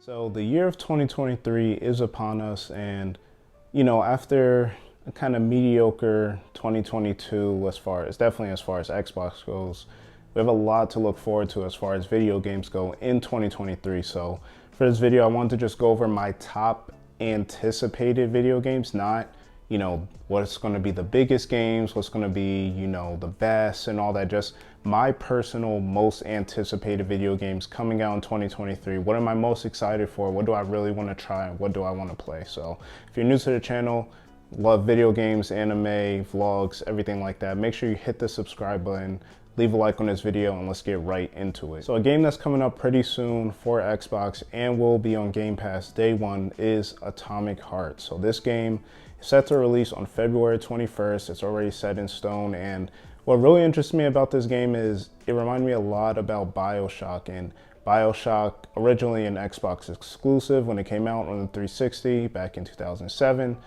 So the year of 2023 is upon us, and after a kind of mediocre 2022 definitely as far as Xbox goes, we have a lot to look forward to as far as video games go in 2023. So for this video, I wanted to just go over my top anticipated video games, not what's going to be the biggest games, what's going to be the best and all that, just my personal most anticipated video games coming out in 2023. What am I most excited for? What do I really want to try? What do I want to play? So if you're new to the channel, love video games, anime, vlogs, everything like that, make sure you hit the subscribe button, leave a like on this video, and let's get right into it. So a game that's coming up pretty soon for Xbox and will be on Game Pass day one is Atomic Heart. So this game is set to release on February 21st. It's already set in stone, and what really interests me about this game is it reminded me a lot about BioShock, and BioShock, originally an Xbox exclusive when it came out on the 360 back in 2007.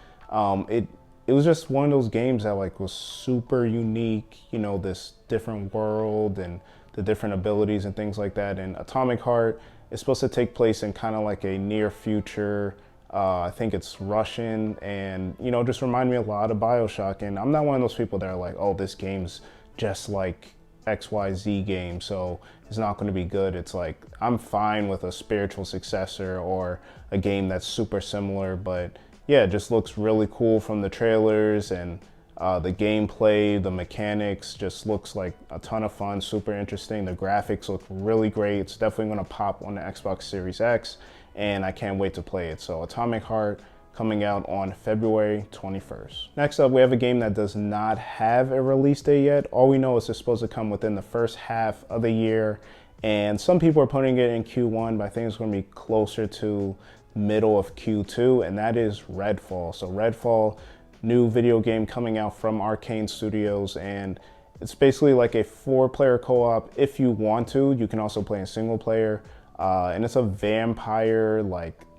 It was just one of those games that was super unique, this different world and the different abilities and things like that. And Atomic Heart is supposed to take place in kind of like a near future. I think it's Russian, and just remind me a lot of BioShock. And I'm not one of those people that are like, oh, this game's just like XYZ game, so it's not going to be good. It's like, I'm fine with a spiritual successor or a game that's super similar, but yeah, it just looks really cool from the trailers, and the gameplay, the mechanics just looks like a ton of fun, super interesting. The graphics look really great. It's definitely going to pop on the Xbox Series X, and I can't wait to play it. So Atomic Heart coming out on February 21st. Next up, we have a game that does not have a release date yet. All we know is it's supposed to come within the first half of the year, and some people are putting it in Q1, but I think it's going to be closer to middle of Q2, and that is Redfall. So Redfall, new video game coming out from Arcane Studios, and it's basically like a 4-player co-op. If you want to, you can also play in single player, and it's a vampire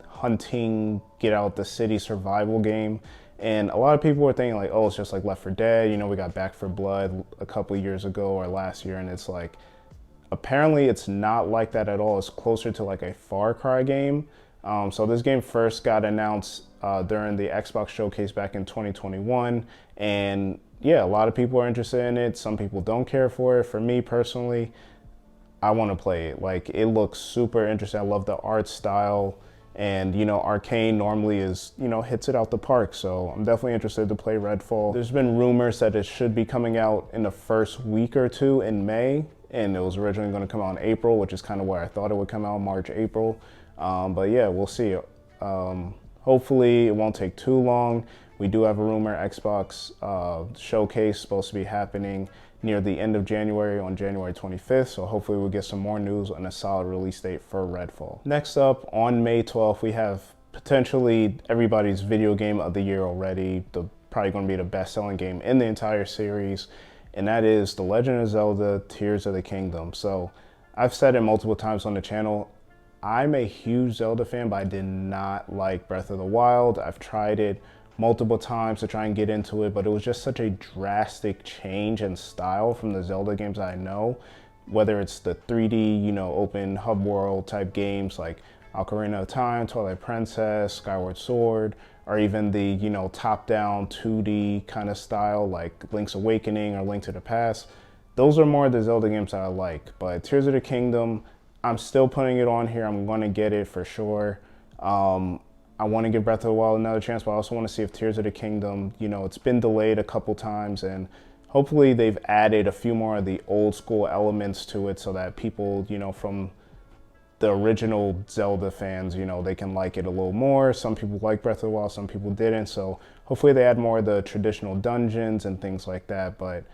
hunting, get out the city survival game. And a lot of people were thinking like, oh, it's just like Left 4 Dead. We got Back 4 Blood a couple years ago or last year, and it's like, apparently it's not like that at all. It's closer to like a Far Cry game. So this game first got announced during the Xbox showcase back in 2021, and yeah, a lot of people are interested in it. Some people don't care for it. For me personally, I want to play it. Like, it looks super interesting. I love the art style, and Arcane normally is hits it out the park, so I'm definitely interested to play Redfall. There's been rumors that it should be coming out in the first week or two in May, and it was originally going to come out in April, which is kind of where I thought it would come out, March, April. But yeah, we'll see. Hopefully it won't take too long. We do have a rumor Xbox showcase supposed to be happening near the end of January, on January 25th. So hopefully we'll get some more news on a solid release date for Redfall. Next up, on May 12th, we have potentially everybody's video game of the year already. Probably going to be the best-selling game in the entire series, and that is The Legend of Zelda: Tears of the Kingdom. So I've said it multiple times on the channel, I'm a huge Zelda fan, but I did not like Breath of the Wild. I've tried it multiple times to try and get into it, but it was just such a drastic change in style from the Zelda games I know, whether it's the 3D, open hub world type games like Ocarina of Time, Twilight Princess, Skyward Sword, or even the, top-down 2D kind of style like Link's Awakening or Link to the Past. Those are more of the Zelda games that I like, but Tears of the Kingdom, I'm still putting it on here. I'm going to get it for sure. I want to give Breath of the Wild another chance, but I also want to see if Tears of the Kingdom, it's been delayed a couple times, and hopefully they've added a few more of the old school elements to it so that people, from the original Zelda fans, they can like it a little more. Some people like Breath of the Wild, some people didn't. So hopefully they add more of the traditional dungeons and things like that. But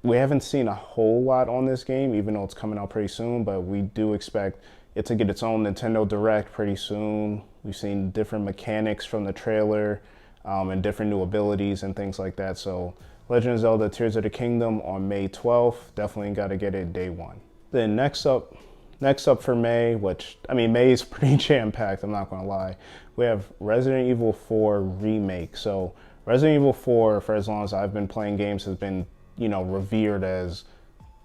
we haven't seen a whole lot on this game, even though it's coming out pretty soon, but we do expect it to get its own Nintendo Direct pretty soon. We've seen different mechanics from the trailer, and different new abilities and things like that. So Legend of Zelda: Tears of the Kingdom on May 12th. Definitely got to get it day one. Then next up for May, which, May is pretty jam-packed, I'm not going to lie. We have Resident Evil 4 Remake. So Resident Evil 4, for as long as I've been playing games, has been revered as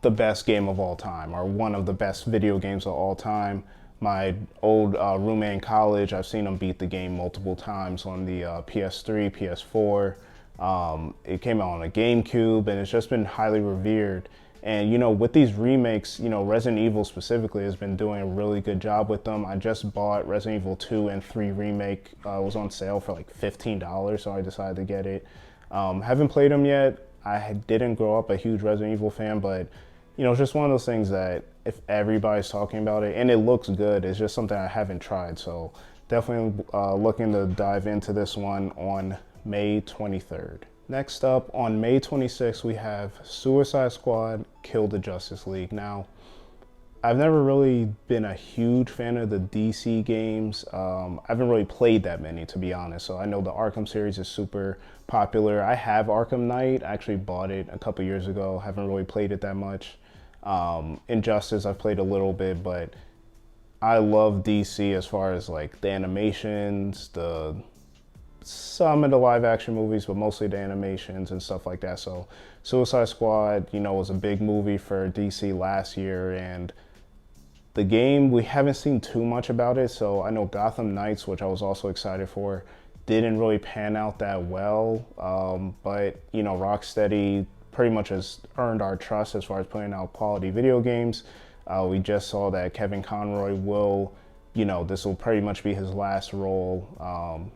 the best game of all time, or one of the best video games of all time. my old roommate in college, I've seen him beat the game multiple times on the PS3, PS4. It came out on a GameCube, and it's just been highly revered. And you know, with these remakes, you know, Resident Evil specifically has been doing a really good job with them. I just bought Resident Evil 2 and 3 remake. It was on sale for like $15, so I decided to get it. Haven't played them yet. I didn't grow up a huge Resident Evil fan, but you know, it's just one of those things that if everybody's talking about it and it looks good, it's just something I haven't tried. So definitely looking to dive into this one on May 23rd. Next up, on May 26th, we have Suicide Squad Kill the Justice League. Now, I've never really been a huge fan of the DC games. I haven't really played that many, to be honest. So I know the Arkham series is super popular. I have Arkham Knight. I actually bought it a couple years ago. Haven't really played it that much. Injustice, I've played a little bit, but I love DC as far as like the animations, some of the live action movies, but mostly the animations and stuff like that. So Suicide Squad, you know, was a big movie for DC last year, and the game, we haven't seen too much about it. So I know Gotham Knights, which I was also excited for, didn't really pan out that well. But you know, Rocksteady pretty much has earned our trust as far as putting out quality video games. We just saw that Kevin Conroy will, you know, this will pretty much be his last role,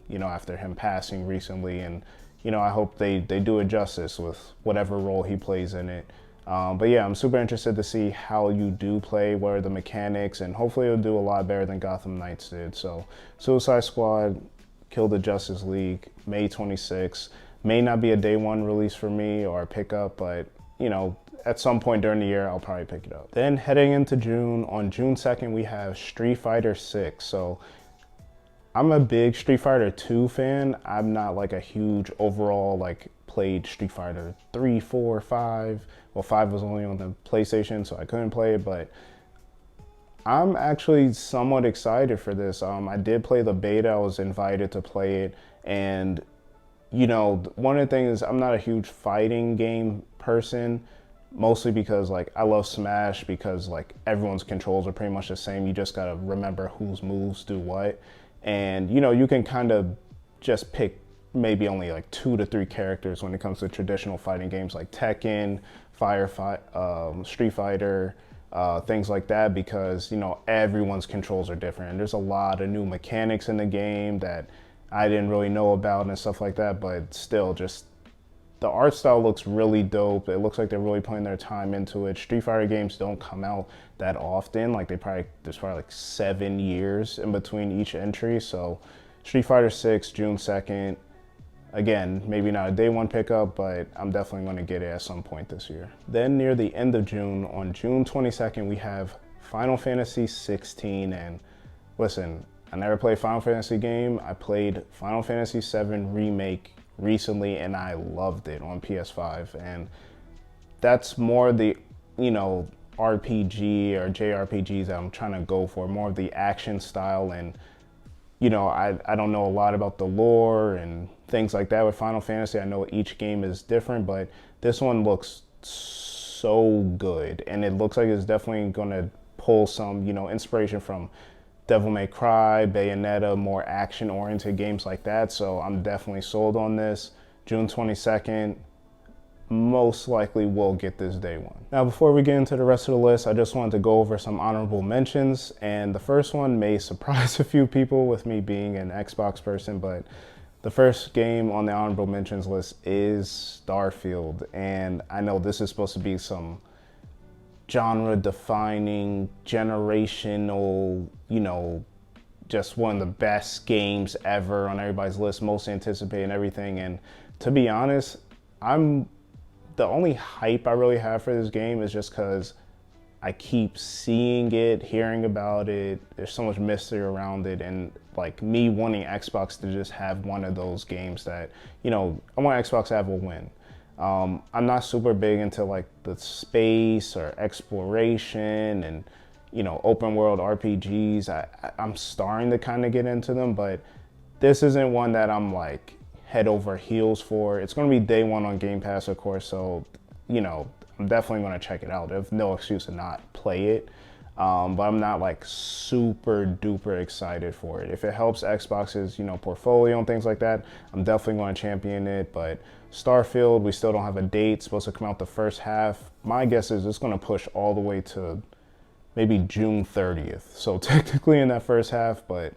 you know, after him passing recently. And, you know, I hope they do it justice with whatever role he plays in it. But yeah, I'm super interested to see how you do play, what are the mechanics, and hopefully it'll do a lot better than Gotham Knights did. So Suicide Squad, Kill the Justice League, May 26th. May not be a day one release for me or a pickup, but, you know, at some point during the year, I'll probably pick it up. Then heading into June, on June 2nd, we have Street Fighter 6. So I'm a big Street Fighter 2 fan. I'm not like a huge overall, like, played Street Fighter 3, 4, 5. Well, 5 was only on the PlayStation, so I couldn't play it, but I'm actually somewhat excited for this. I did play the beta. I was invited to play it, and you know, one of the things, I'm not a huge fighting game person, mostly because like I love Smash because like everyone's controls are pretty much the same. You just gotta remember whose moves do what. And you know, you can kind of just pick maybe only like 2 to 3 characters when it comes to traditional fighting games like Tekken, Street Fighter, things like that, because you know, everyone's controls are different. And there's a lot of new mechanics in the game that I didn't really know about and stuff like that, but still, just the art style looks really dope. It looks like they're really putting their time into it. Street Fighter games don't come out that often. Like there's probably like 7 years in between each entry. So Street Fighter 6, June 2nd. Again, maybe not a day one pickup, but I'm definitely going to get it at some point this year. Then near the end of June, on June 22nd, we have Final Fantasy 16. And listen, I never played Final Fantasy game. I played Final Fantasy 7 Remake recently, and I loved it on PS5. And that's more the, you know, RPG or JRPGs that I'm trying to go for, more of the action style. And, you know, I don't know a lot about the lore and things like that with Final Fantasy. I know each game is different, but this one looks so good. And it looks like it's definitely going to pull some, you know, inspiration from Devil May Cry, Bayonetta, more action-oriented games like that. So I'm definitely sold on this. June 22nd, most likely will get this day one. Now, before we get into the rest of the list, I just wanted to go over some honorable mentions. And the first one may surprise a few people with me being an Xbox person, but the first game on the honorable mentions list is Starfield. And I know this is supposed to be some genre-defining, generational, you know, just one of the best games ever on everybody's list, most anticipated and everything. And to be honest, the only hype I really have for this game is just because I keep seeing it, hearing about it. There's so much mystery around it, and like me wanting Xbox to just have one of those games that, you know, I want Xbox to have a win. I'm not super big into like the space or exploration and, you know, open world RPGs. I'm starting to kind of get into them, but this isn't one that I'm like head over heels for. It's going to be day one on Game Pass, of course, so, you know, I'm definitely going to check it out. There's no excuse to not play it. but I'm not like super duper excited for it. If it helps Xbox's, portfolio and things like that, I'm definitely going to champion it. But Starfield, we still don't have a date. It's supposed to come out the first half. My guess is it's going to push all the way to maybe June 30th. So technically in that first half, but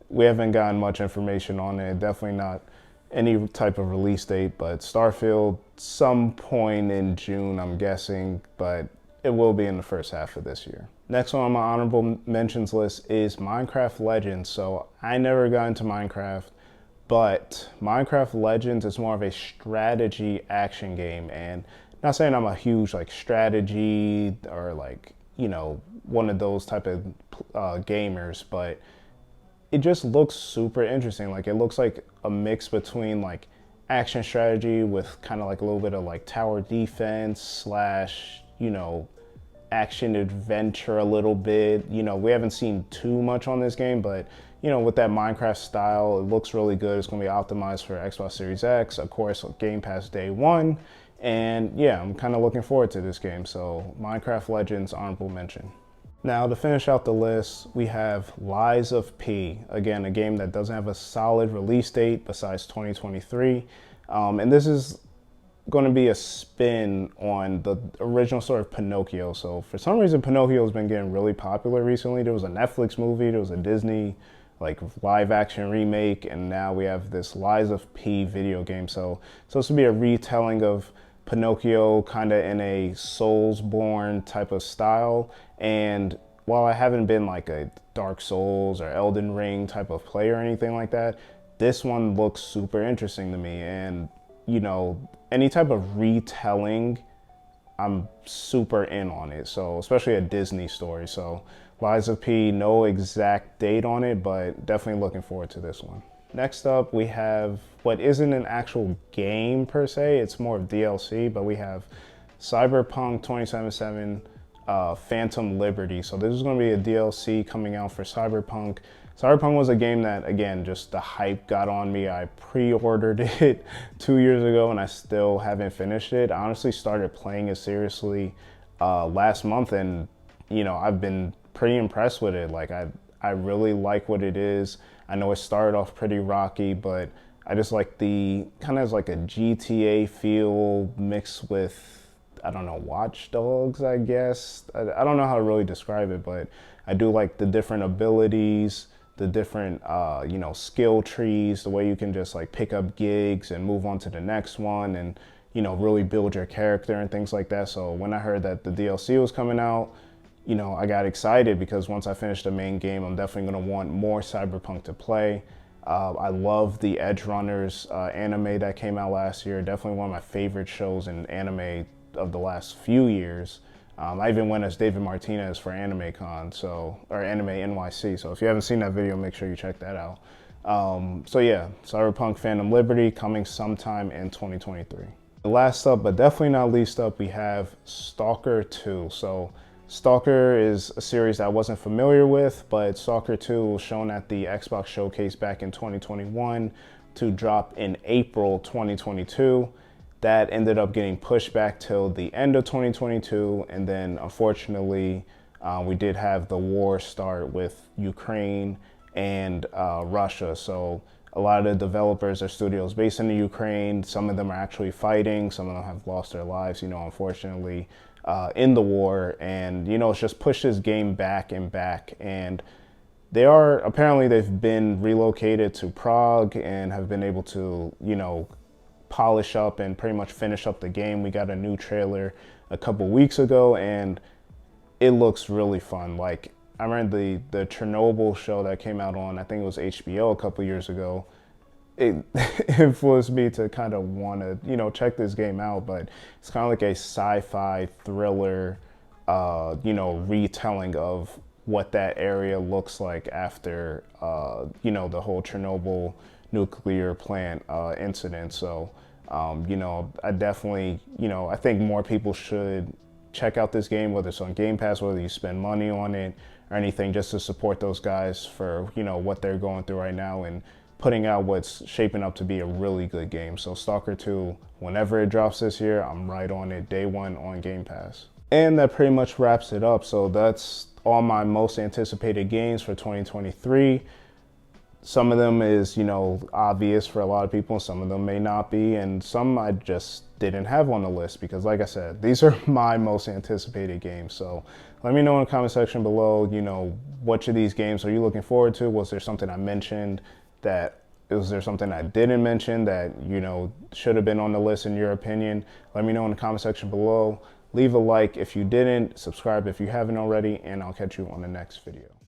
we haven't gotten much information on it. Definitely not any type of release date, but Starfield, some point in June, I'm guessing, but it will be in the first half of this year. Next one on my honorable mentions list is Minecraft Legends. So I never got into Minecraft, but Minecraft Legends is more of a strategy action game. And not saying I'm a huge like strategy or like, one of those type of gamers, but it just looks super interesting. Like it looks like a mix between like action strategy with kind of like a little bit of like tower defense slash, action adventure a little bit. We haven't seen too much on this game, but with that Minecraft style, it looks really good. It's going to be optimized for Xbox Series X, of course, Game Pass day one. And yeah, I'm kind of looking forward to this game. So Minecraft Legends, honorable mention. Now to finish out the list, we have Lies of P. Again, a game that doesn't have a solid release date besides 2023. And this is going to be a spin on the original story of Pinocchio. So for some reason, Pinocchio has been getting really popular recently. There was a Netflix movie, there was a Disney like live action remake, and now we have this Lies of P video game. So it's supposed to be a retelling of Pinocchio kind of in a Soulsborne type of style. And while I haven't been like a Dark Souls or Elden Ring type of player or anything like that, this one looks super interesting to me. And any type of retelling, I'm super in on it. So especially a Disney story. So Lies of P, no exact date on it, but definitely looking forward to this one. Next up, we have what isn't an actual game per se, it's more of DLC, but we have Cyberpunk 2077 Phantom Liberty. So this is going to be a DLC coming out for Cyberpunk. Cyberpunk was a game that, again, just the hype got on me. I pre-ordered it 2 years ago and I still haven't finished it. I honestly started playing it seriously last month, and I've been pretty impressed with it. Like I really like what it is. I know it started off pretty rocky, but I just like the kind of like a GTA feel mixed with, I don't know, Watch Dogs, I guess. I don't know how to really describe it, but I do like the different abilities, the different, skill trees, the way you can just like pick up gigs and move on to the next one and, really build your character and things like that. So when I heard that the DLC was coming out, I got excited because once I finish the main game, I'm definitely going to want more Cyberpunk to play. I love the Edge Runners anime that came out last year. Definitely one of my favorite shows in anime of the last few years. I even went as David Martinez for AnimeCon, or Anime NYC. So if you haven't seen that video, make sure you check that out. So yeah, Cyberpunk Phantom Liberty coming sometime in 2023. Last up, but definitely not least up, we have Stalker 2. So Stalker is a series that I wasn't familiar with, but Stalker 2 was shown at the Xbox Showcase back in 2021 to drop in April 2022. That ended up getting pushed back till the end of 2022, and then unfortunately we did have the war start with Ukraine and Russia. So a lot of the developers or studios based in the Ukraine, some of them are actually fighting, some of them have lost their lives, unfortunately, in the war. And, it's just pushed this game back and back. And they've been relocated to Prague and have been able to, polish up and pretty much finish up the game. We got a new trailer a couple weeks ago and it looks really fun. Like I remember the Chernobyl show that came out on, I think it was HBO a couple years ago. It influenced me to kind of want to, check this game out, but it's kind of like a sci-fi thriller, retelling of what that area looks like after, the whole Chernobyl nuclear plant incident. So, I definitely, I think more people should check out this game, whether it's on Game Pass, whether you spend money on it or anything, just to support those guys for, what they're going through right now and putting out what's shaping up to be a really good game. So Stalker 2, whenever it drops this year, I'm right on it, day one on Game Pass. And that pretty much wraps it up. So that's all my most anticipated games for 2023. Some of them is, obvious for a lot of people, and some of them may not be, and some I just didn't have on the list because, like I said, these are my most anticipated games. So let me know in the comment section below, which of these games are you looking forward to? Was there something I mentioned was there something I didn't mention that, should have been on the list in your opinion? Let me know in the comment section below. Leave a like if you didn't, subscribe if you haven't already, and I'll catch you on the next video.